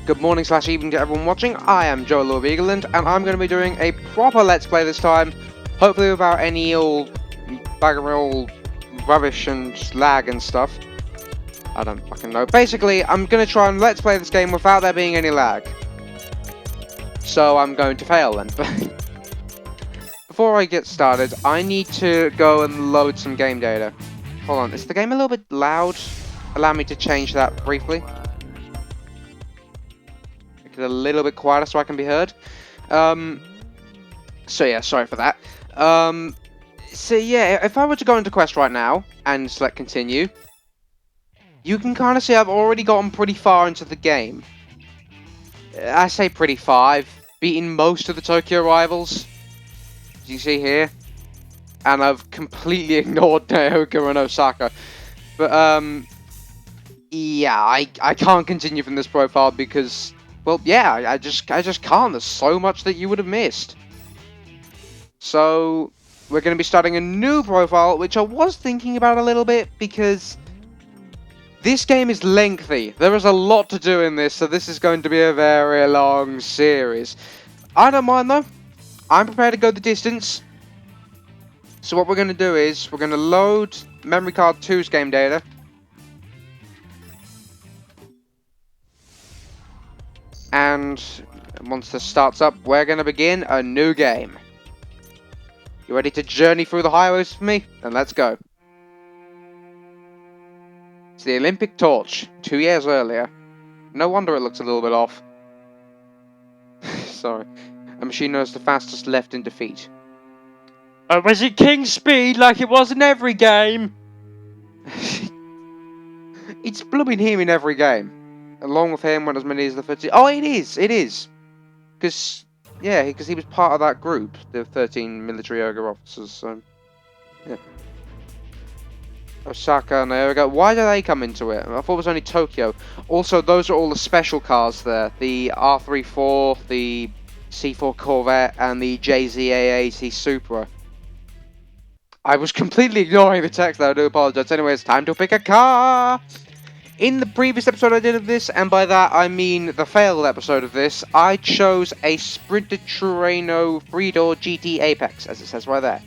Good morning / evening to everyone watching. I am Joe Lord Eagleland, and I'm going to be doing a proper Let's Play this time. Hopefully without any buggerel rubbish and lag and stuff. I don't fucking know. Basically, I'm going to try and Let's Play this game without there being any lag. So I'm going to fail then. Before I get started, I need to go and load some game data. Hold on, is the game a little bit loud? Allow me to change that briefly. Make it a little bit quieter so I can be heard. So yeah, sorry for that. So yeah, if I were to go into quest right now and select continue, you can kind of see I've already gotten pretty far into the game. I say pretty far. I've beaten most of the Tokio rivals, as you see here, and I've completely ignored Naoka and Osaka. But yeah, I can't continue from this profile because, well, yeah, I just can't. There's so much that you would have missed. So we're going to be starting a new profile, which I was thinking about a little bit because this game is lengthy. There is a lot to do in this, so this is going to be a very long series. I don't mind though. I'm prepared to go the distance. So what we're going to do is we're going to load memory card 2's game data. And once this starts up, we're going to begin a new game. You ready to journey through the highways with me? Then let's go. It's the Olympic torch, 2 years earlier. No wonder it looks a little bit off. Sorry. A machine knows the fastest left in defeat. Oh, was it King Speed like it was in every game? It's blooming him in every game. Along with him, when as many as the 30. Oh, it is. Because, yeah, because he was part of that group, the 13 military ogre officers, so, yeah. Osaka and Naoka, why do they come into it? I thought it was only Tokyo. Also, those are all the special cars there. The R34, the C4 Corvette, and the JZA80 Supra. I was completely ignoring the text there, I do apologize. Anyway, it's time to pick a car! In the previous episode I did of this, and by that I mean the failed episode of this, I chose a Sprinter Terreno 3-door GT Apex, as it says right there.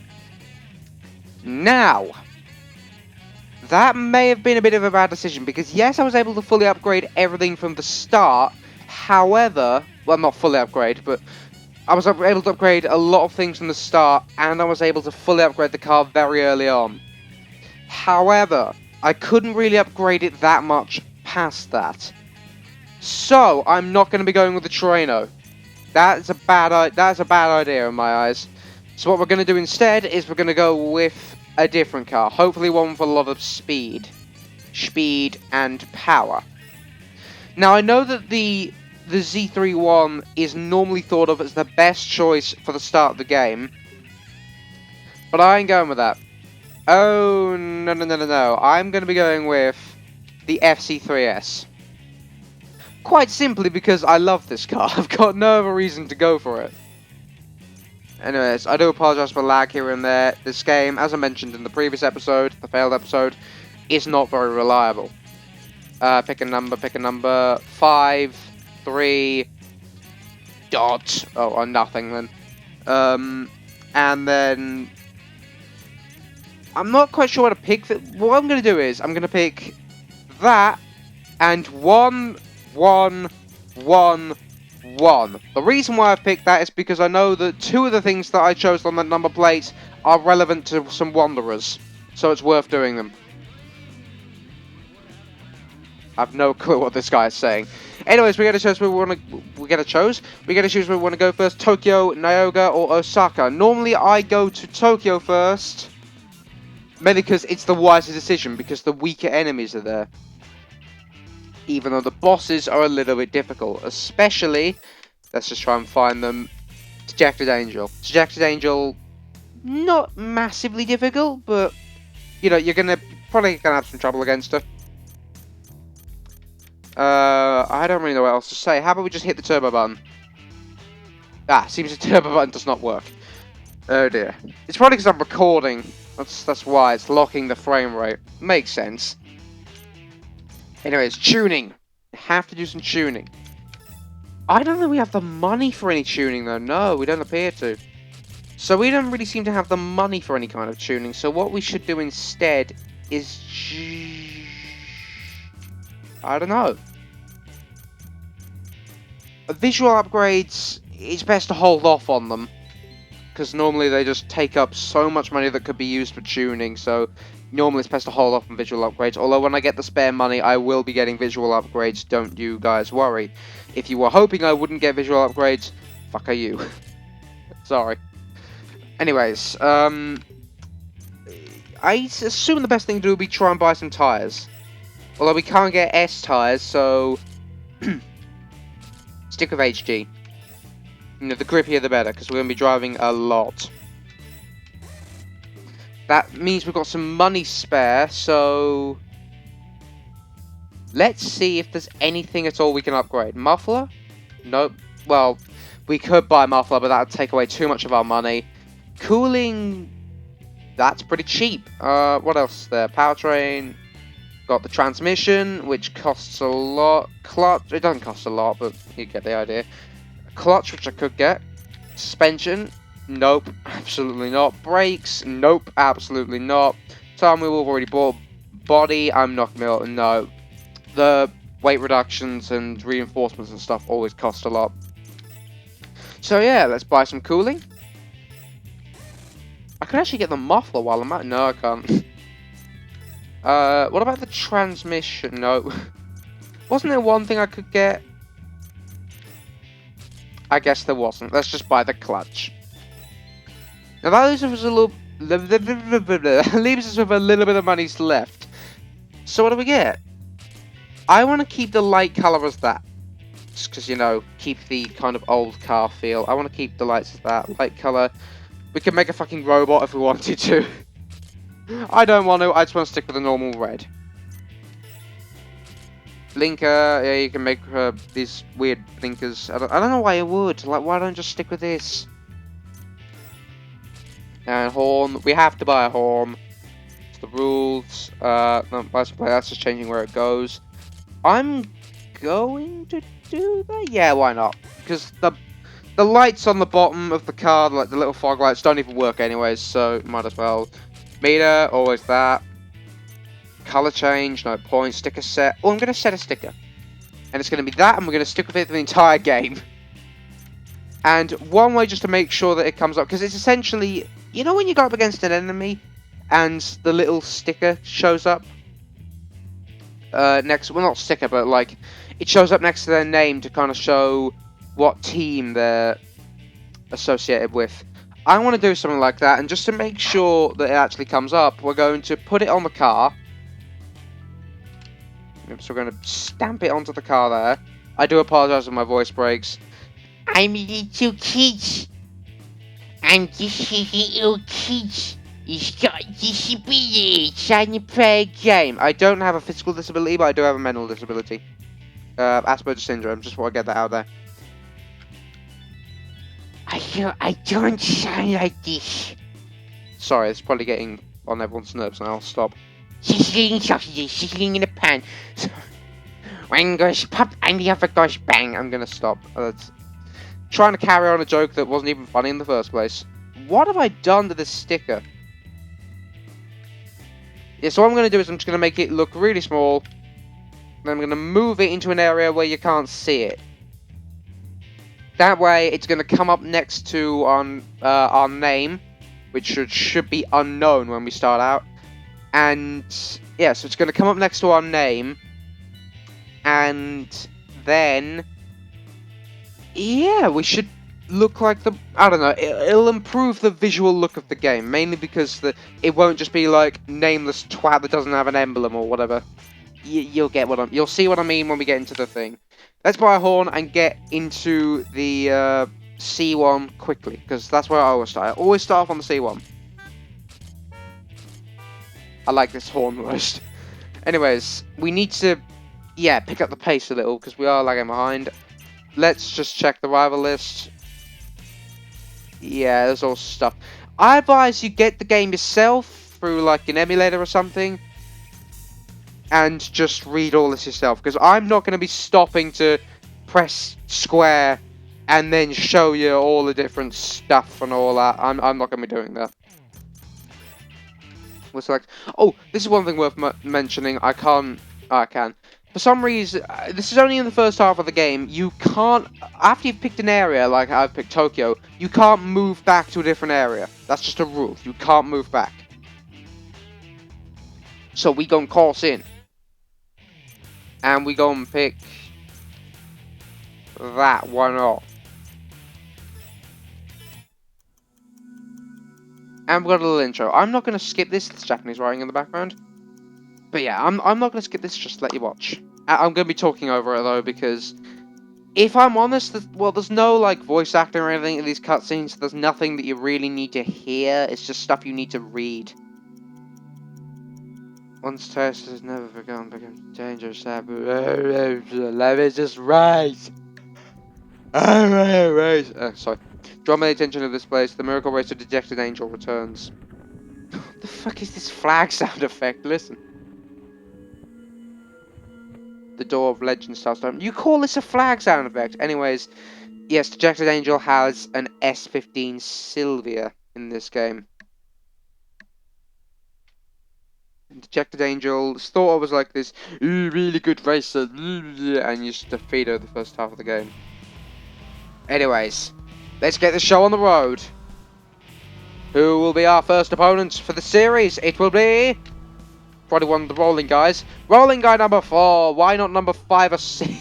Now, that may have been a bit of a bad decision, because yes, I was able to fully upgrade everything from the start, however, well, not fully upgrade, but I was able to upgrade a lot of things from the start, and I was able to fully upgrade the car very early on. However, I couldn't really upgrade it that much past that. So, I'm not going to be going with the Terreno. That's a bad idea in my eyes. So what we're going to do instead is we're going to go with a different car. Hopefully one with a lot of speed and power. Now, I know that the Z31 is normally thought of as the best choice for the start of the game, but I ain't going with that. Oh, no. I'm going to be going with the FC3S. Quite simply because I love this car. I've got no other reason to go for it. Anyways, I do apologize for lag here and there. This game, as I mentioned in the previous episode, the failed episode, is not very reliable. Pick a number. 5, 3, dot. Oh, nothing then. And then I'm not quite sure what to pick. What I'm going to do is I'm going to pick that and 1, 1, 1, 1. The reason why I've picked that is because I know that 2 of the things that I chose on that number plate are relevant to some Wanderers, so it's worth doing them. I've no clue what this guy is saying. Anyways, we gotta choose where we wanna choose where we wanna go first. Tokyo, Naoka, or Osaka. Normally I go to Tokyo first, mainly because it's the wiser decision, because the weaker enemies are there. Even though the bosses are a little bit difficult, especially, let's just try and find them, Dejected Angel. Dejected Angel, not massively difficult, but, you know, you're probably gonna have some trouble against her. I don't really know what else to say. How about we just hit the turbo button? Seems the turbo button does not work. Oh dear. It's probably because I'm recording. That's why it's locking the frame rate. Makes sense. Anyways, tuning. Have to do some tuning. I don't think we have the money for any tuning, though. No, we don't appear to. So we don't really seem to have the money for any kind of tuning. So what we should do instead is... I don't know. Visual upgrades, it's best to hold off on them. Because normally they just take up so much money that could be used for tuning. So normally it's best to hold off on visual upgrades. Although when I get the spare money, I will be getting visual upgrades. Don't you guys worry. If you were hoping I wouldn't get visual upgrades, fuck are you. Sorry. Anyways, I assume the best thing to do would be try and buy some tyres. Although we can't get S tyres, so... stick with HG. You know, the grippier the better, because we're going to be driving a lot. That means we've got some money spare, so... let's see if there's anything at all we can upgrade. Muffler? Nope. Well, we could buy muffler, but that would take away too much of our money. Cooling... that's pretty cheap. What else is there? Powertrain. Got the transmission, which costs a lot. Clutch, it doesn't cost a lot, but you get the idea. Clutch, which I could get. Suspension, nope, absolutely not. Brakes, nope, absolutely not. Time wheel, we've already bought. Body, I'm not gonna be able, no. The weight reductions and reinforcements and stuff always cost a lot. So yeah, let's buy some cooling. I could actually get the muffler while I'm at. No, I can't. What about the transmission? No. Wasn't there one thing I could get? I guess there wasn't. Let's just buy the clutch. Now that leaves us a little... leaves us with a little bit of money left. So what do we get? I want to keep the light colour as that. Just because, you know, keep the kind of old car feel. I want to keep the lights as that. Light colour. We can make a fucking robot if we wanted to. I don't want to, I just want to stick with the normal red. Blinker, yeah, you can make these weird blinkers. I don't know why you would. Like, why don't you just stick with this? And horn, we have to buy a horn. It's the rules. No, that's just changing where it goes. I'm going to do that? Yeah, why not? Because the lights on the bottom of the car, like the little fog lights, don't even work anyways, so might as well. Meter, always that. Color change, no point. Sticker set. Oh, I'm going to set a sticker. And it's going to be that, and we're going to stick with it for the entire game. And one way just to make sure that it comes up, because it's essentially, you know when you go up against an enemy, and the little sticker shows up? Next, well not sticker, but like, it shows up next to their name to kind of show what team they're associated with. I want to do something like that, and just to make sure that it actually comes up, we're going to put it on the car. So we're going to stamp it onto the car there. I do apologise if my voice breaks. I'm a little kid. I'm just a little kid. He's got disability. Trying to play a game. I don't have a physical disability, but I do have a mental disability. Asperger's syndrome, just want to get that out there. I don't sound like this. Sorry, it's probably getting on everyone's nerves now. I'll stop. Sizzling sausages, sizzling in a pan. So, one goes pop and the other goes bang. I'm gonna stop. That's trying to carry on a joke that wasn't even funny in the first place. What have I done to this sticker? Yeah, so what I'm gonna do is I'm just gonna make it look really small. Then I'm gonna move it into an area where you can't see it. That way, it's going to come up next to our name, which should be unknown when we start out. And, yeah, so it's going to come up next to our name. And then, yeah, we should look like the... I don't know, it'll improve the visual look of the game. Mainly because it won't just be like nameless twat that doesn't have an emblem or whatever. You'll get what you'll see what I mean when we get into the thing. Let's buy a horn and get into the C1 quickly, because that's where I always start. I always start off on the C1. I like this horn most. Anyways, we need to, yeah, pick up the pace a little, because we are lagging behind. Let's just check the rival list. Yeah, there's all stuff. I advise you get the game yourself through like an emulator or something. And just read all this yourself, because I'm not going to be stopping to press square and then show you all the different stuff and all that. I'm not going to be doing that. We'll select. Oh, this is one thing worth mentioning. I can. For some reason, this is only in the first half of the game. You can't, after you've picked an area, like I've picked Tokyo, you can't move back to a different area. That's just a rule. You can't move back. So we go and course in. And we go and pick that one off. And we've got a little intro. I'm not going to skip this. It's Japanese writing in the background. But yeah, I'm not going to skip this. Just let you watch. I'm going to be talking over it though, because if I'm honest, well, there's no like voice acting or anything in these cutscenes. There's nothing that you really need to hear. It's just stuff you need to read. Once test is never forgotten, becomes dangerous. Let me just rise. Sorry. Draw my attention to this place. The miracle race of dejected angel returns. What the fuck is this flag sound effect? Listen. The door of legend starts to open. You call this a flag sound effect? Anyways, yes, dejected angel has an S15 Sylvia in this game. Dejected Angel thought I was like this really good racer, and you just defeat her the first half of the game. Anyways, let's get the show on the road. Who will be our first opponent for the series? It will be probably one of the rolling guys. Rolling guy number 4. Why not number 5 or 6?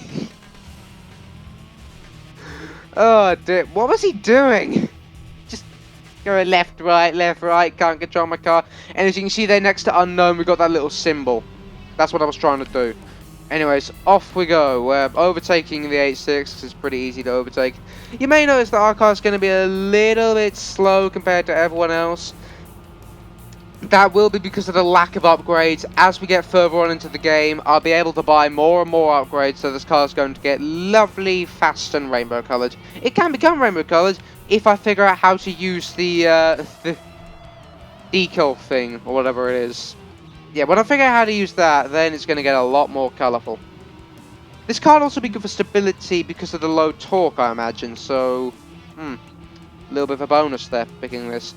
Oh dear, what was he doing? Going left, right, can't control my car. And as you can see there next to unknown, we've got that little symbol. That's what I was trying to do. Anyways, off we go. We're overtaking the 8.6, because it's pretty easy to overtake. You may notice that our car is going to be a little bit slow compared to everyone else. That will be because of the lack of upgrades. As we get further on into the game, I'll be able to buy more and more upgrades, so this car is going to get lovely, fast and rainbow coloured. It can become rainbow coloured if I figure out how to use the decal thing, or whatever it is. Yeah, when I figure out how to use that, then it's going to get a lot more colourful. This car will also be good for stability because of the low torque, I imagine, so a little bit of a bonus there, picking this.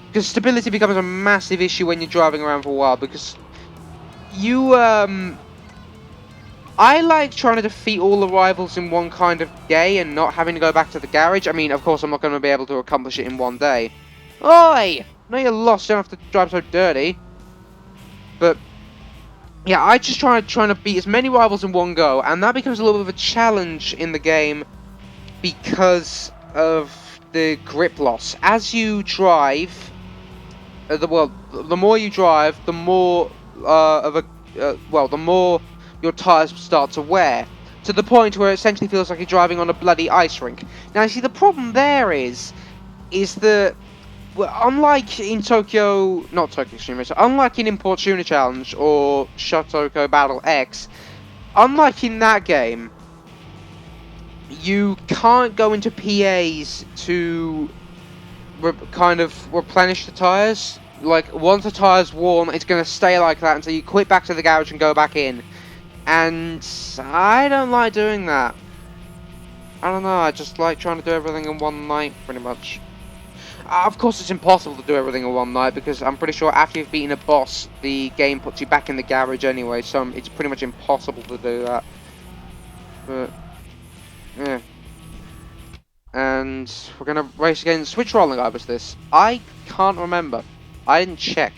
Because stability becomes a massive issue when you're driving around for a while, because you, I like trying to defeat all the rivals in one kind of day and not having to go back to the garage. I mean, of course, I'm not going to be able to accomplish it in one day. Oi! No, you're lost, you don't have to drive so dirty. But, yeah, I just trying to beat as many rivals in one go, and that becomes a little bit of a challenge in the game because of the grip loss. As you drive, the more you drive, the more the more your tyres start to wear, to the point where it essentially feels like you're driving on a bloody ice rink. Now, you see, the problem there is that, well, unlike in Tokyo, not Tokyo Xtreme, so unlike in Immortal Challenge or Shutokou Battle X, unlike in that game, you can't go into PAs to kind of replenish the tyres. Like, once the tyre's warm, it's going to stay like that until you quit back to the garage and go back in. And I don't like doing that. I don't know, I just like trying to do everything in one night, pretty much. Of course, it's impossible to do everything in one night, because I'm pretty sure after you've beaten a boss, the game puts you back in the garage anyway, so it's pretty much impossible to do that. But, yeah. And we're going to race against... Which rolling guy was this? I can't remember. I didn't check.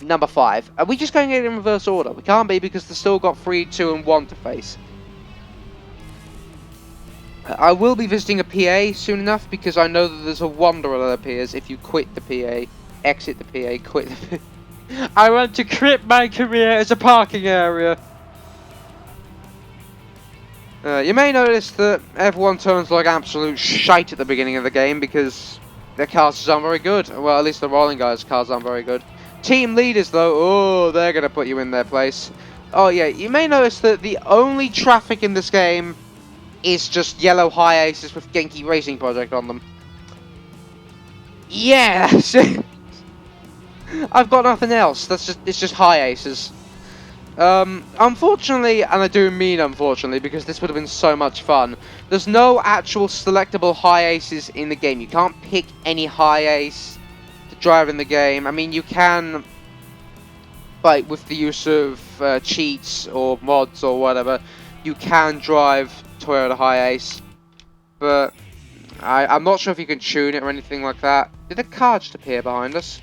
Number 5. Are we just going to get it in reverse order? We can't be, because they've still got 3, 2, and 1 to face. I will be visiting a PA soon enough, because I know that there's a wanderer that appears if you quit the PA, exit the PA, quit the PA. I want to quit my career as a parking area. You may notice that everyone turns like absolute shite at the beginning of the game because their cars aren't very good. Well, at least the rolling guys' cars aren't very good. Team leaders, though, oh, they're going to put you in their place. Oh, yeah, you may notice that the only traffic in this game is just yellow high aces with Genki Racing Project on them. Yeah, that's it. I've got nothing else. It's just high aces. Unfortunately, and I do mean unfortunately, because this would have been so much fun, there's no actual selectable high aces in the game. You can't pick any high ace to drive in the game. I mean, you can, like, with the use of cheats or mods or whatever, you can drive Toyota high ace, but I'm not sure if you can tune it or anything like that. Did a car just appear behind us?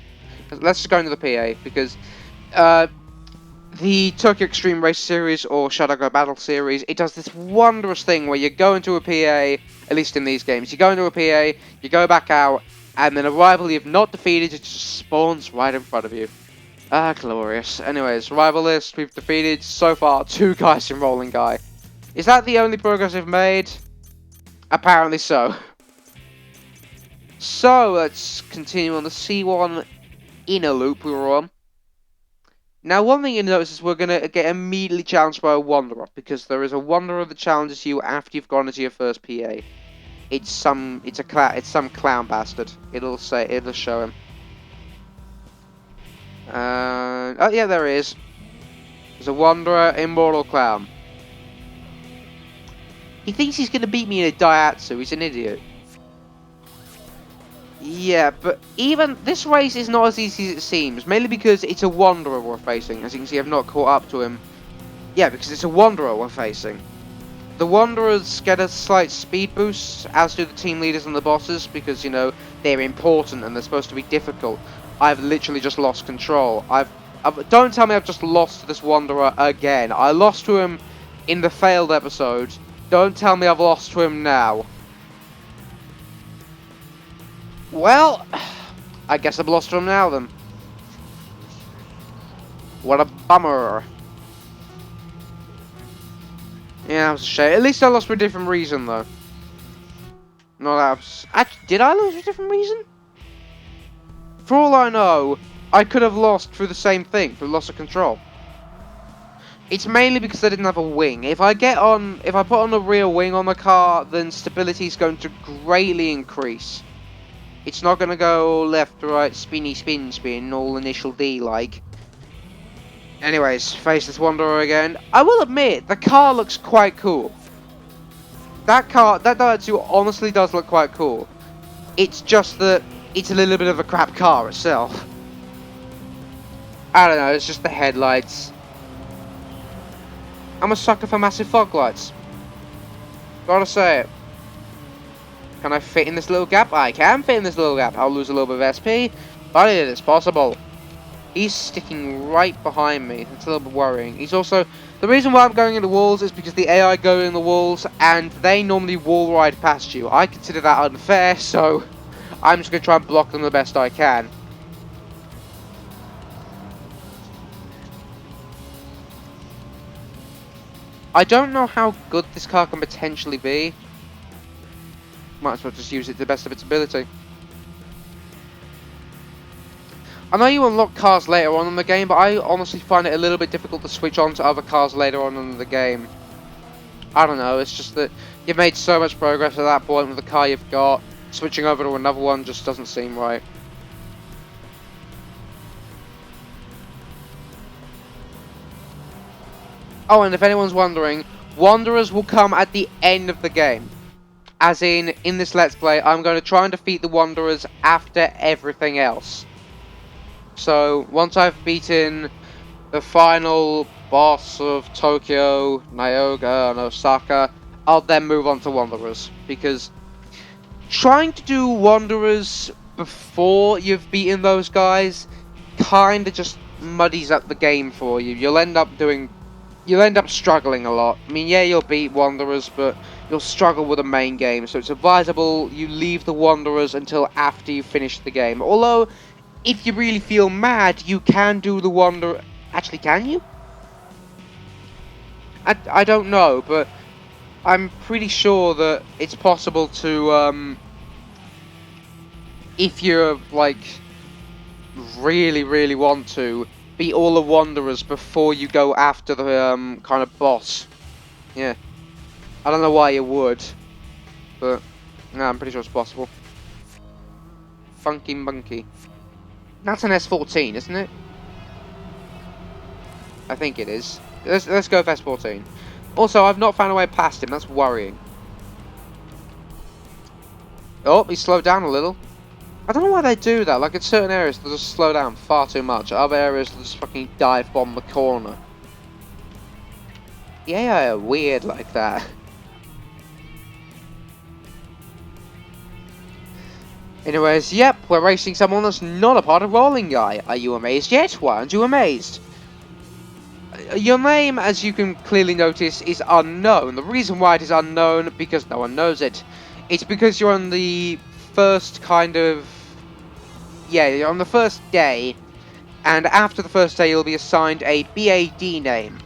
Let's just go into the PA, because the Tokyo Xtreme Race Series or Shutokou Battle Series, it does this wondrous thing where you go into a PA, at least in these games, you go into a PA, you go back out, and then a rival you've not defeated, it just spawns right in front of you. Ah, glorious. Anyways, rival list, we've defeated so far 2 guys in Rolling Guy. Is that the only progress we've made? Apparently so. So, let's continue on the C1 inner loop we were on. Now, one thing you notice is we're going to get immediately challenged by a Wanderer, because there is a Wanderer that challenges you after you've gone into your first PA. It's some clown bastard. It'll show him. Oh yeah, there he is. There's a Wanderer, Immortal Clown. He thinks he's going to beat me in a Daihatsu. He's an idiot. Yeah, but even this race is not as easy as it seems, mainly because it's a Wanderer we're facing. As you can see, I've not caught up to him. Yeah, because it's a Wanderer we're facing. The Wanderers get a slight speed boost, as do the team leaders and the bosses, because, you know, they're important and they're supposed to be difficult. I've literally just lost control. Don't tell me I've just lost to this Wanderer again. I lost to him in the failed episode. Don't tell me I've lost to him now. Well, I guess I've lost to him now then. What a bummer. Yeah, that was a shame. At least I lost for a different reason though. No, that was... did I lose for a different reason? For all I know, I could have lost through the same thing, through loss of control. It's mainly because I didn't have a wing. If I put on a rear wing on the car, then stability is going to greatly increase. It's not going to go left to right, spinny spin spin, all initial D like. Anyways, face this Wanderer again. I will admit, the car looks quite cool. That Daihatsu honestly does look quite cool. It's just that it's a little bit of a crap car itself. I don't know, it's just the headlights. I'm a sucker for massive fog lights. Gotta say it. Can I fit in this little gap? I can fit in this little gap. I'll lose a little bit of SP, but it is possible. He's sticking right behind me. It's a little bit worrying. He's also... The reason why I'm going into walls is because the AI go in the walls, and they normally wall ride past you. I consider that unfair, so I'm just going to try and block them the best I can. I don't know how good this car can potentially be. Might as well just use it to the best of its ability. I know you unlock cars later on in the game, but I honestly find it a little bit difficult to switch on to other cars later on in the game. I don't know, it's just that you've made so much progress at that point with the car you've got. Switching over to another one just doesn't seem right. Oh, and if anyone's wondering, Wanderers will come at the end of the game. As in this Let's Play, I'm going to try and defeat the Wanderers after everything else. So, once I've beaten the final boss of Tokyo, Nyoga, and Osaka, I'll then move on to Wanderers. Because trying to do Wanderers before you've beaten those guys kinda just muddies up the game for you. You'll end up struggling a lot. I mean, yeah, you'll beat Wanderers, but you'll struggle with the main game. So it's advisable you leave the Wanderers until after you finish the game. Although, if you really feel mad, you can do the Wanderer... Actually, can you? I don't know, but I'm pretty sure that it's possible to, if you're, like, really want to, beat all the Wanderers before you go after the, kind of boss. Yeah. I don't know why you would, but, no, I'm pretty sure it's possible. Funky Monkey. That's an S14, isn't it? I think it is. Let's go with S14. Also, I've not found a way past him. That's worrying. Oh, he slowed down a little. I don't know why they do that. Like, in certain areas, they'll just slow down far too much. Other areas, they'll just fucking dive bomb the corner. Yeah, weird like that. Anyways, yep, we're racing someone that's not a part of Rolling Guy. Are you amazed yet? Why aren't you amazed? Your name, as you can clearly notice, is unknown. The reason why it is unknown, because no one knows it. It's because you're on the first kind of... Yeah, you're on the first day, and after the first day you'll be assigned a BAD name.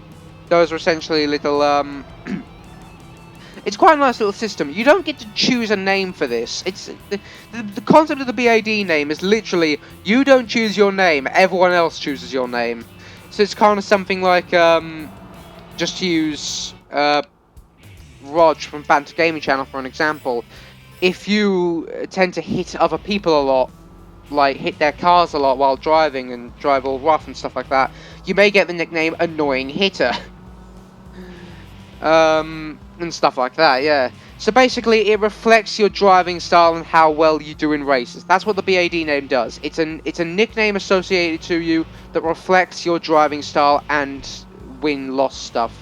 Those are essentially little, It's quite a nice little system. You don't get to choose a name for this. It's the concept of the BAD name is literally, you don't choose your name, everyone else chooses your name. So it's kind of something like, just to use, Rog from Banter Gaming Channel for an example. If you tend to hit other people a lot, like hit their cars a lot while driving and drive all rough and stuff like that, you may get the nickname Annoying Hitter. And stuff like that, yeah. So basically, it reflects your driving style and how well you do in races. That's what the BAD name does. It's a nickname associated to you that reflects your driving style and win-loss stuff.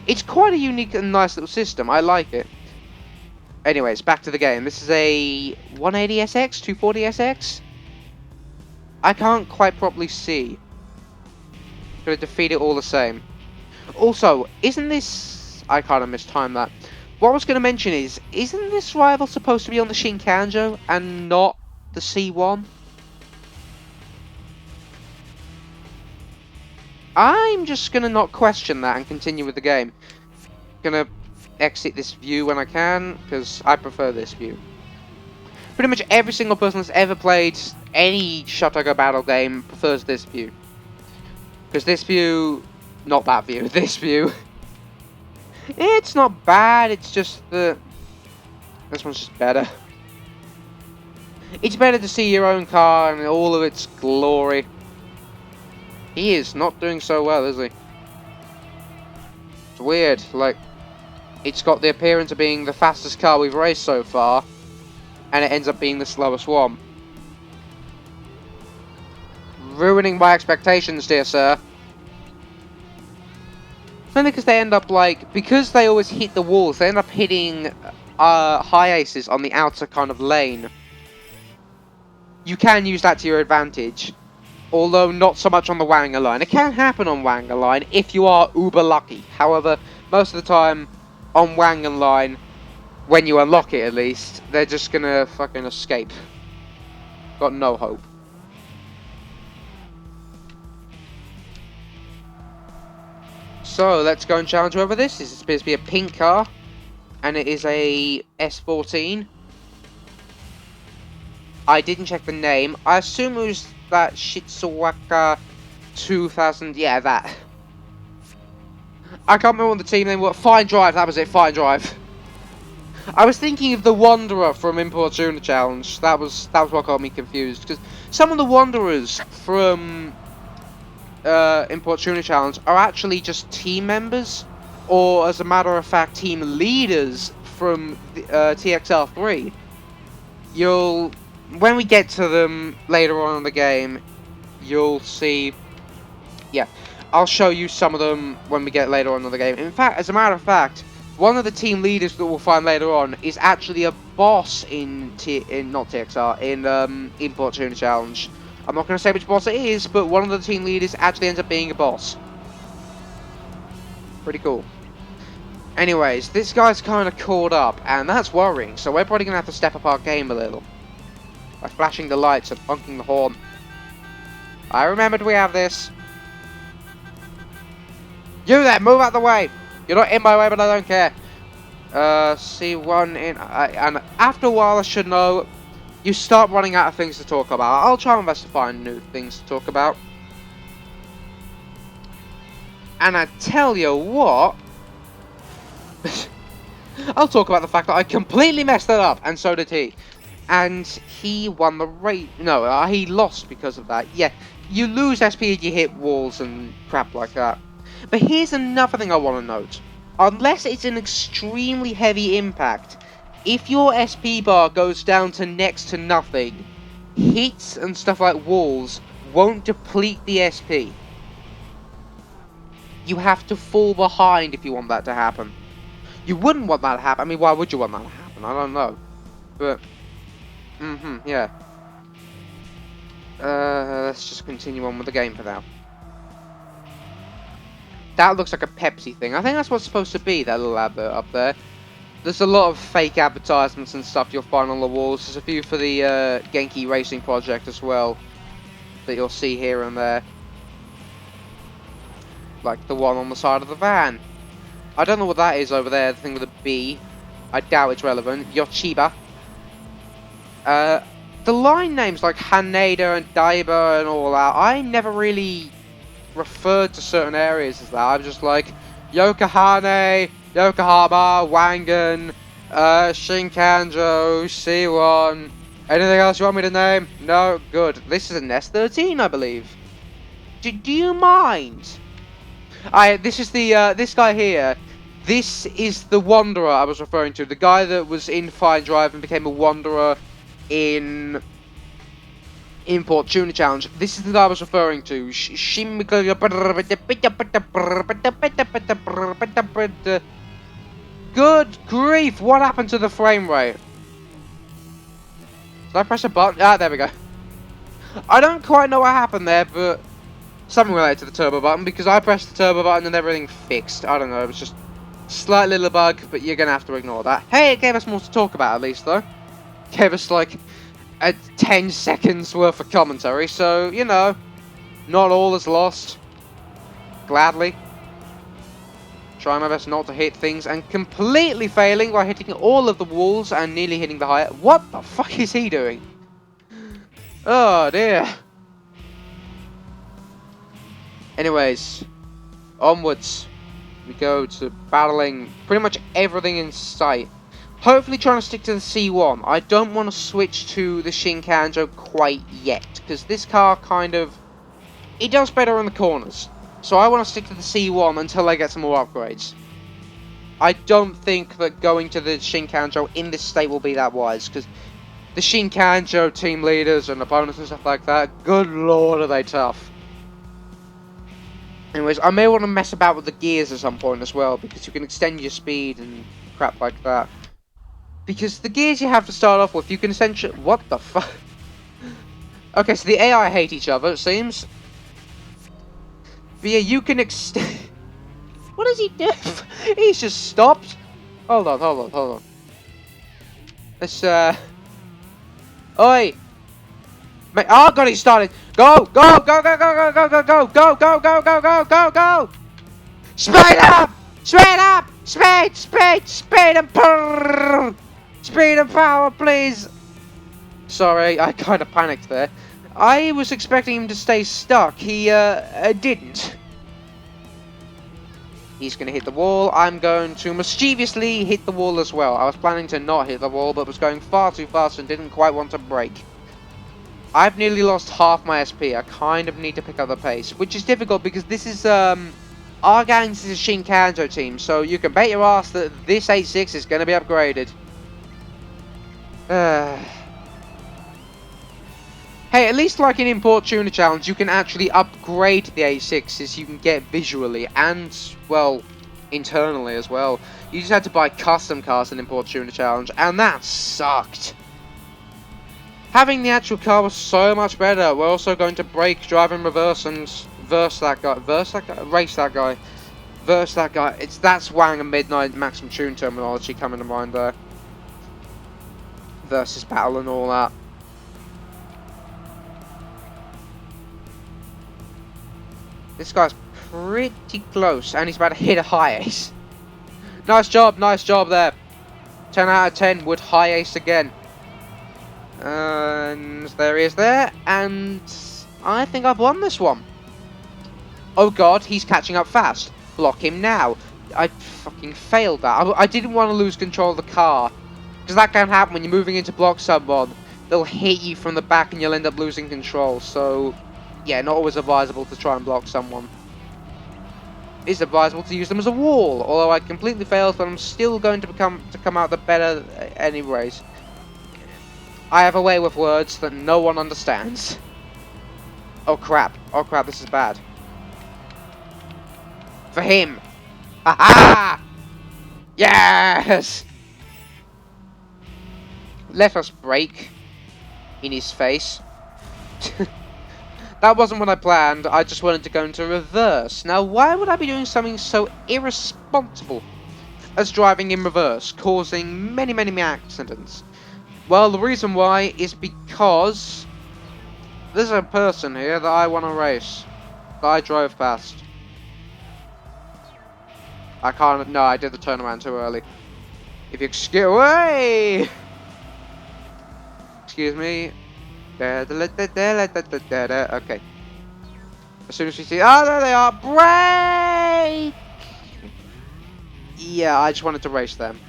It's quite a unique and nice little system. I like it. Anyways, back to the game. This is a 180SX, 240SX. I can't quite properly see. Gonna defeat it all the same. Also, isn't this... I kind of mistimed that. What I was going to mention is, isn't this rival supposed to be on the Shinkanjo and not the C1? I'm just going to not question that and continue with the game. Gonna exit this view when I can, because I prefer this view. Pretty much every single person that's ever played any Shutokou battle game prefers this view. Because this view... Not that view, this view. It's not bad, it's just the... This one's just better. It's better to see your own car and all of its glory. He is not doing so well, is he? It's weird, like... It's got the appearance of being the fastest car we've raced so far, and it ends up being the slowest one. Ruining my expectations, dear sir. Mainly because they end up, like, because they always hit the walls, they end up hitting high aces on the outer kind of lane. You can use that to your advantage, although not so much on the Wanger line. It can happen on Wanger line if you are uber lucky. However, most of the time on Wanger line, when you unlock it at least, they're just gonna fucking escape. Got no hope. So, let's go and challenge whoever this is. It appears to be a pink car, and it is a S14. I didn't check the name. I assume it was that Shitsuwaka 2000, yeah, that. I can't remember what the team name was. Fine Drive, that was it, Fine Drive. I was thinking of the Wanderer from Immortal Challenge. That was what got me confused, because some of the Wanderers from... Immortal Challenge are actually just team members, or as a matter of fact, team leaders from TXL3. When we get to them later on in the game, you'll see. Yeah, I'll show you some of them when we get later on in the game. In fact, as a matter of fact, one of the team leaders that we'll find later on is actually a boss in not TXR, in Immortal Challenge. I'm not going to say which boss it is, but one of the team leaders actually ends up being a boss. Pretty cool. Anyways, this guy's kind of caught up, and that's worrying, so we're probably going to have to step up our game a little. By flashing the lights and honking the horn. I remembered we have this. You there, move out the way! You're not in my way, but I don't care. C1 in... and after a while, I should know... You start running out of things to talk about. I'll try my best to find new things to talk about. And I tell you what... I'll talk about the fact that I completely messed it up, and so did he. And he won the race. No, he lost because of that. Yeah, you lose SP if you hit walls and crap like that. But here's another thing I want to note. Unless it's an extremely heavy impact, if your SP bar goes down to next to nothing, hits and stuff like walls won't deplete the SP. You have to fall behind if you want that to happen. You wouldn't want that to happen. I mean, why would you want that to happen? I don't know. But, yeah. Let's just continue on with the game for now. That looks like a Pepsi thing. I think that's what's supposed to be, that little advert up there. There's a lot of fake advertisements and stuff you'll find on the walls. There's a few for the Genki Racing project as well that you'll see here and there. Like the one on the side of the van. I don't know what that is over there, the thing with a B. I doubt it's relevant. Yochiba. The line names like Haneda and Daiba and all that, I never really referred to certain areas as that. I was just like Yokohane, Yokohama, Wangan, Shinkanjo, C1. Anything else you want me to name? No? Good. This is an S13, I believe. Do you mind? This is the, this guy here. This is the Wanderer I was referring to. The guy that was in Fine Drive and became a Wanderer in Import Tuna Challenge. This is the guy I was referring to. Good grief, what happened to the frame rate? Did I press a button? Ah, there we go. I don't quite know what happened there, but something related to the turbo button, because I pressed the turbo button and everything fixed. I don't know, it was just a slight little bug, but you're going to have to ignore that. Hey, it gave us more to talk about at least, though. Gave us, like, 10 seconds worth of commentary, so, you know, not all is lost. Gladly. Trying my best not to hit things, and completely failing by hitting all of the walls and nearly hitting the height. What the fuck is he doing? Oh, dear. Anyways, onwards. We go to battling pretty much everything in sight. Hopefully trying to stick to the C1. I don't want to switch to the Shinkanjo quite yet, because this car kind of... it does better in the corners. So I want to stick to the C1 until I get some more upgrades. I don't think that going to the Shinkanjo in this state will be that wise, because the Shinkanjo team leaders and opponents and stuff like that, good lord are they tough. Anyways, I may want to mess about with the gears at some point as well, because you can extend your speed and crap like that. Because the gears you have to start off with, you can essentially... what the fuck? Okay, so the AI hate each other, it seems. But yeah, you can extend... what does he do? He's just stopped. Hold on. Let's, oi! Mate, oh god, he started! Go! Speed up! Speed and power! Speed and power, please! Sorry, I kind of panicked there. I was expecting him to stay stuck. He, didn't. He's going to hit the wall. I'm going to mischievously hit the wall as well. I was planning to not hit the wall, but was going far too fast and didn't quite want to brake. I've nearly lost half my SP. I kind of need to pick up the pace, which is difficult because this is, R.Gangs is a Shinkanjo team, so you can bet your ass that this 86 is going to be upgraded. Hey, at least like in Import Tuna Challenge, you can actually upgrade the 86s you can get visually and, well, internally as well. You just had to buy custom cars in Import Tuna Challenge, and that sucked. Having the actual car was so much better. We're also going to brake, drive in reverse, and race that guy. Verse that guy. That's Wang and Midnight Maximum Tune terminology coming to mind there. Versus battle and all that. This guy's pretty close, and he's about to hit a high ace. Nice job there. 10 out of 10 would high ace again. And there he is there, and I think I've won this one. Oh god, he's catching up fast. Block him now. I fucking failed that. I didn't want to lose control of the car, because that can happen when you're moving into block someone. They'll hit you from the back and you'll end up losing control, so yeah, not always advisable to try and block someone. It's advisable to use them as a wall, although I completely failed, but I'm still going to come out the better anyways. I have a way with words that no one understands. Oh crap, this is bad. For him! Aha! Yes! Let us break in his face. That wasn't what I planned, I just wanted to go into reverse. Now, why would I be doing something so irresponsible as driving in reverse, causing many accidents? Well, the reason why is because there's a person here that I want to race, that I drove past. I can't, no, I did the turnaround too early. If you excuse, way! Excuse me. Okay. As soon as we see, oh, there they are, break! Yeah, I just wanted to race them.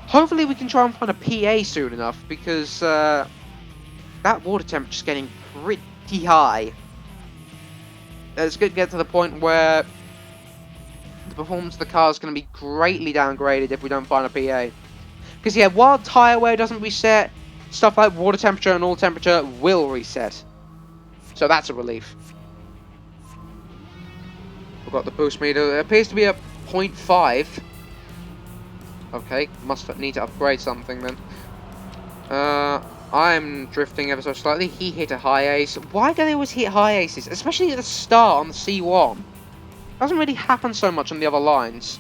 Hopefully we can try and find a PA soon enough, because that water temperature is getting pretty high. It's going to get to the point where the performance of the car is going to be greatly downgraded if we don't find a PA. Because yeah, while tyre wear doesn't reset, stuff like water temperature and oil temperature will reset. So that's a relief. We've got the boost meter. It appears to be at 0.5. Okay, must need to upgrade something then. I'm drifting ever so slightly. He hit a high ace. Why do they always hit high aces? Especially at the start on the C1. Doesn't really happen so much on the other lines.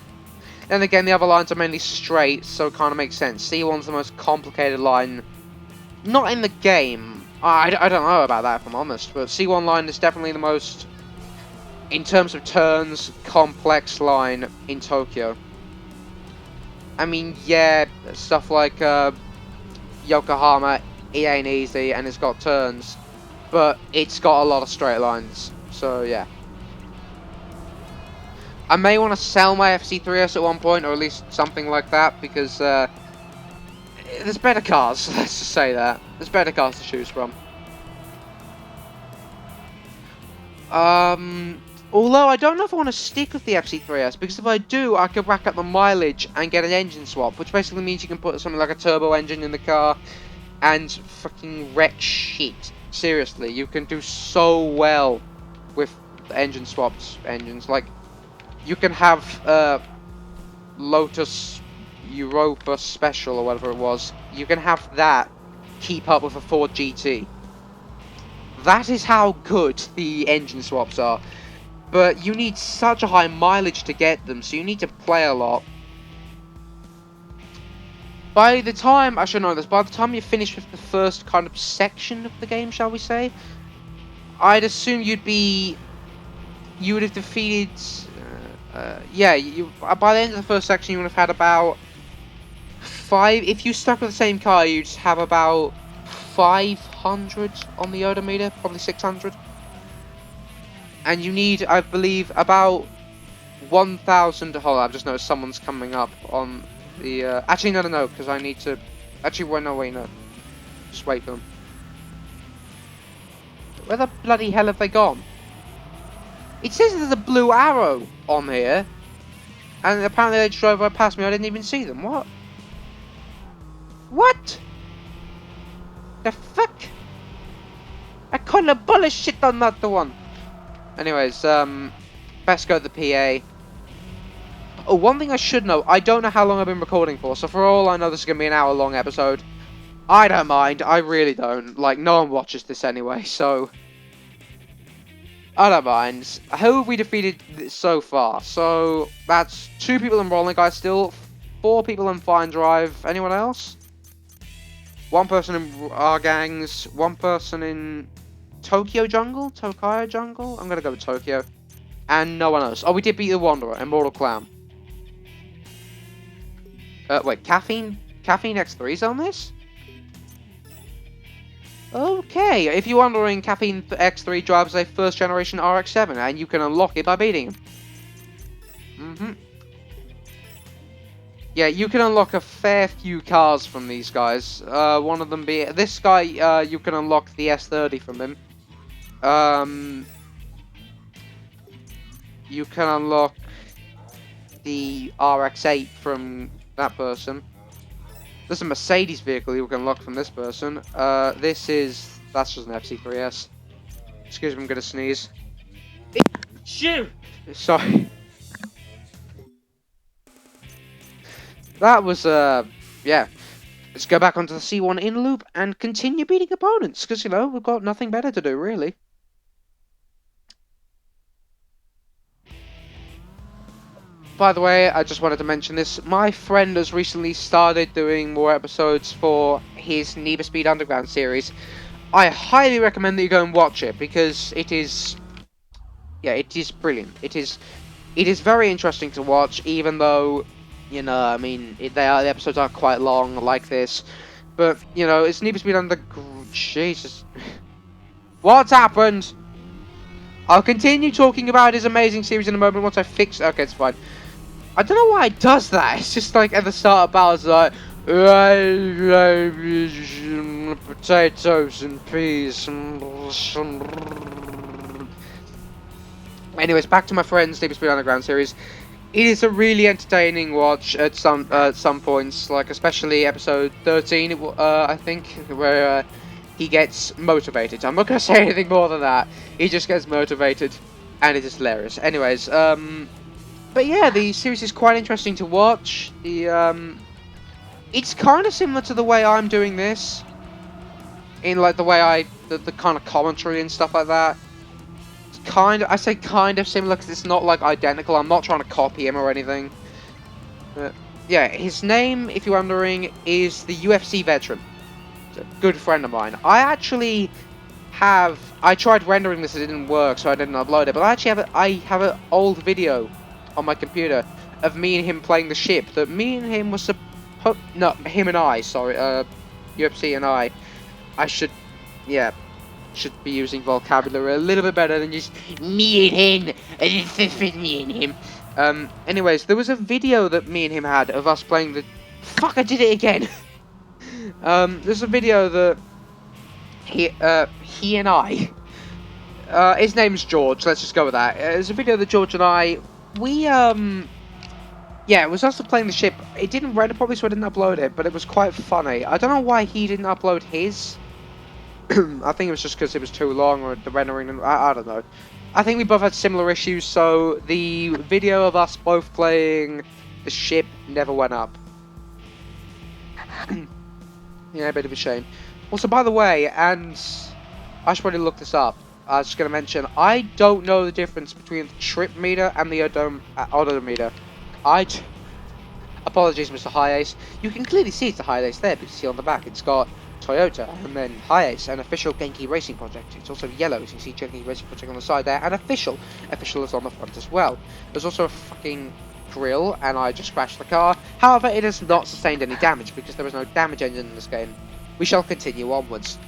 Then again, the other lines are mainly straight, so it kind of makes sense. C1's the most complicated line. Not in the game. I don't know about that, if I'm honest. But C1 line is definitely the most, in terms of turns, complex line in Tokyo. I mean, yeah, stuff like Yokohama, it ain't easy, and it's got turns. But it's got a lot of straight lines. So, yeah. I may want to sell my FC3S at one point, or at least something like that, because there's better cars, let's just say that. There's better cars to choose from. Although I don't know if I want to stick with the FC3S, because if I do, I could rack up the mileage and get an engine swap, which basically means you can put something like a turbo engine in the car and fucking wreck shit. Seriously, you can do so well with engine swapped engines. Like, you can have Lotus Europa Special or whatever it was. You can have that keep up with a Ford GT. That is how good the engine swaps are. But you need such a high mileage to get them, so you need to play a lot. By the time, I should know this, by the time you finish with the first kind of section of the game, shall we say, I'd assume you would have defeated, yeah, by the end of the first section you would have had about 5, if you stuck with the same car, you'd have about 500 on the odometer, probably 600. And you need, I believe, about 1,000, hold on, I've just noticed someone's coming up on the, actually no, because I need to, actually, well, no, just wait for them. Where the bloody hell have they gone? It says there's a blue arrow on here, and apparently they just drove right past me, I didn't even see them, what? What? The fuck? I couldn't have bullshit on that one. Anyways, best go to the PA. Oh, one thing I should know, I don't know how long I've been recording for, so for all I know this is going to be an hour-long episode. I don't mind, I really don't. Like, no one watches this anyway, so I don't mind. Who have we defeated so far? So, that's 2 people in Rolling Guy still, 4 people in Fine Drive. Anyone else? 1 person in R.Gangs, 1 person in Tokyo Jungle? Tokyo Jungle? I'm gonna go with Tokyo. And no one else. Oh, we did beat the Wanderer, Immortal Clown. Wait, Caffeine? Caffeine X3's on this? Okay, if you're wondering, Caffeine X3 drives a first generation RX-7, and you can unlock it by beating him. Yeah, you can unlock a fair few cars from these guys. One of them being... This guy, you can unlock the S30 from him. You can unlock the RX-8 from that person. There's a Mercedes vehicle you can unlock from this person. That's just an FC3S. Excuse me, I'm gonna sneeze. Shoot! Sorry. That was, yeah. Let's go back onto the C1 in loop and continue beating opponents, because, you know, we've got nothing better to do, really. By the way, I just wanted to mention this. My friend has recently started doing more episodes for his Need for Speed Underground series. I highly recommend that you go and watch it, because it is... yeah, it is brilliant. It is very interesting to watch, even though, you know, I mean, the episodes are quite long, like this. But, you know, it's Need for Speed Underground... Jesus. What's happened? I'll continue talking about his amazing series in a moment once I fix... okay, it's fine. I don't know why it does that. It's just like at the start of battles, like potatoes and peas. Anyways, back to my friend's Need for Speed Underground series. It is a really entertaining watch at some points, like especially episode 13, I think, where he gets motivated. I'm not gonna say anything more than that. He just gets motivated, and it is hilarious. Anyways, but yeah, the series is quite interesting to watch. It's kind of similar to the way I'm doing this, in like the way the kind of commentary and stuff like that. It's I say kind of similar because it's not like identical. I'm not trying to copy him or anything. But yeah, his name, if you're wondering, is the UFC veteran. It's a good friend of mine. I tried rendering this, it didn't work, so I didn't upload it. But I have an old video on my computer of me and him playing the ship that me and him was him and I, sorry, UFC and I should be using vocabulary a little bit better than just me and him, me and him. Anyways, there was a video that me and him had of us playing the... fuck, I did it again! There's a video that he and I... his name's George, let's just go with that. There's a video that George and I... yeah, it was us playing the ship. It didn't render properly, so I didn't upload it, but it was quite funny. I don't know why he didn't upload his. I think it was just because it was too long, or the rendering, I don't know. I think we both had similar issues, so the video of us both playing the ship never went up. Yeah, a bit of a shame. Also, by the way, and I should probably look this up. I was just going to mention, I don't know the difference between the trip meter and the odometer. Apologies, Mr. High Ace. You can clearly see it's a High Ace there, because you see on the back it's got Toyota, and then High Ace, an official Genki Racing Project. It's also yellow, as you see Genki Racing Project on the side there, and official. Official is on the front as well. There's also a fucking grill, and I just crashed the car. However, it has not sustained any damage, because there is no damage engine in this game. We shall continue onwards.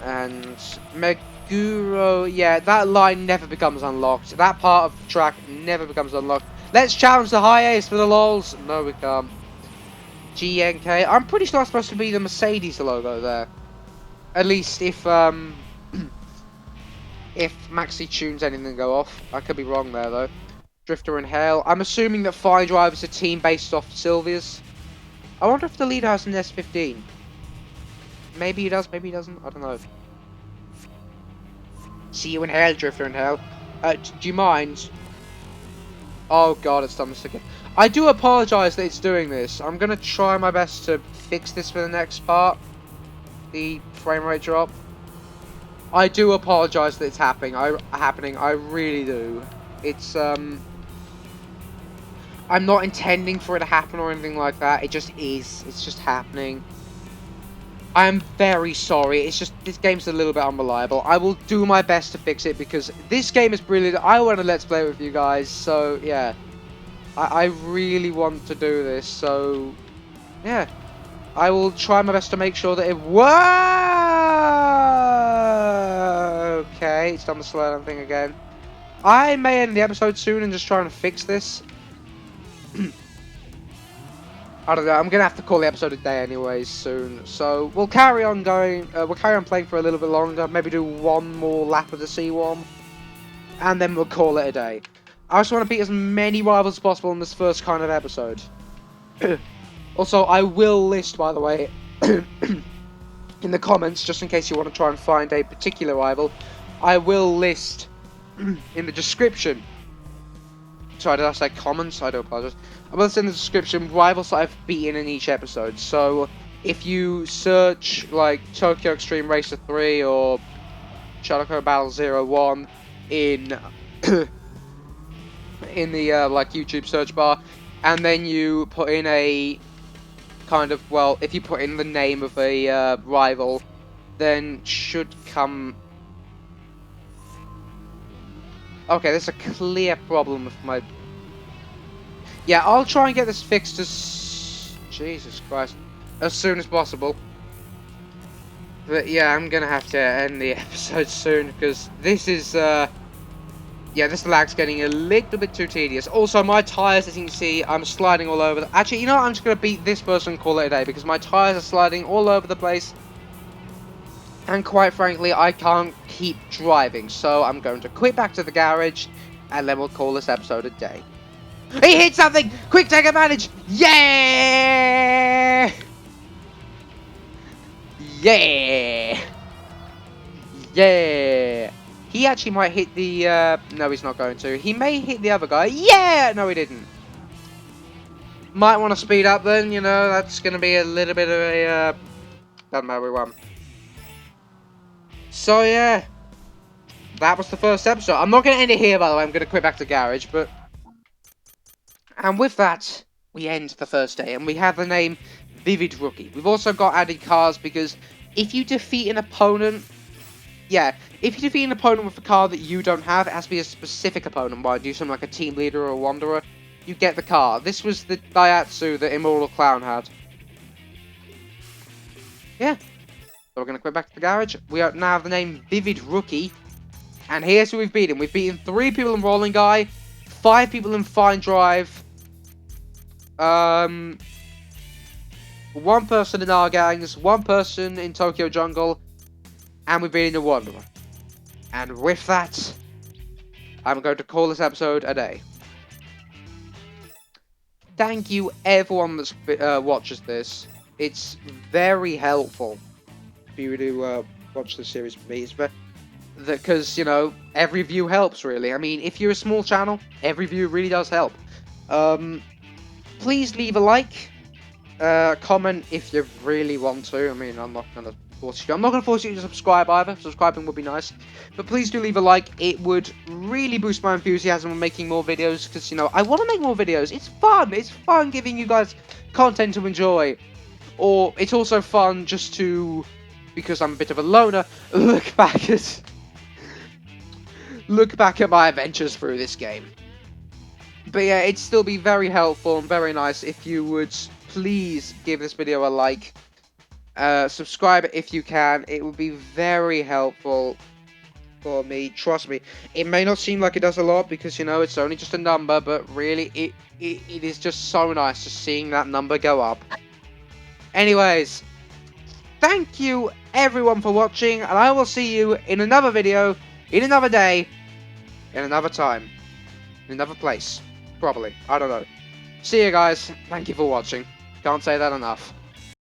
And Meguro, yeah, that line never becomes unlocked. That part of the track never becomes unlocked. Let's challenge the High Ace for the lols. No, we can't. GNK. I'm pretty sure that's supposed to be the Mercedes logo there. At least if Maxi tunes anything go off. I could be wrong there though. Drifter and Hale. I'm assuming that Fine Drive is a team based off Sylvia's. I wonder if the leader has an S15. Maybe he does, maybe he doesn't. I don't know. See you in hell, Drifter and Hale. Do you mind? Oh god, it's done this again. I do apologise that it's doing this. I'm going to try my best to fix this for the next part. The frame rate drop. I do apologise that it's happening. I really do. It's, I'm not intending for it to happen or anything like that. It just is. It's just happening. I am very sorry. It's just, this game's a little bit unreliable. I will do my best to fix it because this game is brilliant. I want to let's play it with you guys. So, yeah. I really want to do this. So, yeah. I will try my best to make sure that it works. Okay, it's done the slow down thing again. I may end the episode soon and just trying to fix this. I don't know. I'm gonna have to call the episode a day anyways soon. So we'll carry on going. We'll carry on playing for a little bit longer. Maybe do one more lap of the C1, and then we'll call it a day. I just want to beat as many rivals as possible in this first kind of episode. Also, I will list, by the way, in the comments, just in case you want to try and find a particular rival, I will list in the description. Sorry, did I say comments? I do apologize. I will list in the description rivals that I've beaten in each episode. So if you search like Tokyo Xtreme Racer 3 or Shutokou Battle 01 in in the like YouTube search bar, and then you put in a kind of, well, if you put in the name of a rival, then should come. Okay, there's a clear problem with my. Yeah, I'll try and get this fixed as Jesus Christ as soon as possible. But yeah, I'm gonna have to end the episode soon because this is yeah, this lag's getting a little bit too tedious. Also, my tyres, as you can see, I'm sliding all over. Actually, you know what? I'm just going to beat this person and call it a day because my tyres are sliding all over the place. And quite frankly, I can't keep driving. So I'm going to quit back to the garage and then we'll call this episode a day. He hit something! Quick, take advantage! Yeah! Yeah! Yeah! He actually might hit the, no, he's not going to. He may hit the other guy. Yeah! No, he didn't. Might want to speed up then, you know, that's going to be a little bit of a, doesn't matter, we won. So, yeah. That was the first episode. I'm not going to end it here, by the way. I'm going to quit back to the garage, but... And with that, we end the first day, and we have the name Vivid Rookie. We've also got added cars, because if you defeat an opponent... Yeah, if you defeat an opponent with a car that you don't have, it has to be a specific opponent. Why do something like a team leader or a wanderer? You get the car. This was the Daihatsu that Immortal Clown had. Yeah. So we're going to quit back to the garage. We now have the name Vivid Rookie. And here's who we've beaten. We've beaten 3 people in Rolling Guy, 5 people in Fine Drive, 1 person in R.Gangs, 1 person in Tokyo Jungle, and we've beaten the Wanderer. And with that, I'm going to call this episode a day. Thank you everyone that watches this. It's very helpful for you to watch the series with me. Because, you know, every view helps, really. I mean, if you're a small channel, every view really does help. Please leave a like. Comment if you really want to. I mean, I'm not going to force you. I'm not going to force you to subscribe either. Subscribing would be nice. But please do leave a like. It would really boost my enthusiasm on making more videos. Because, you know, I want to make more videos. It's fun. It's fun giving you guys content to enjoy. Or it's also fun just to, because I'm a bit of a loner, look back at my adventures through this game. But yeah, it'd still be very helpful and very nice if you would please give this video a like. Subscribe if you can. It would be very helpful for me. Trust me. It may not seem like it does a lot because, you know, it's only just a number, but really it is just so nice just seeing that number go up. Anyways, thank you everyone for watching, and I will see you in another video, in another day, in another time, in another place. Probably. I don't know. See you guys. Thank you for watching. Can't say that enough.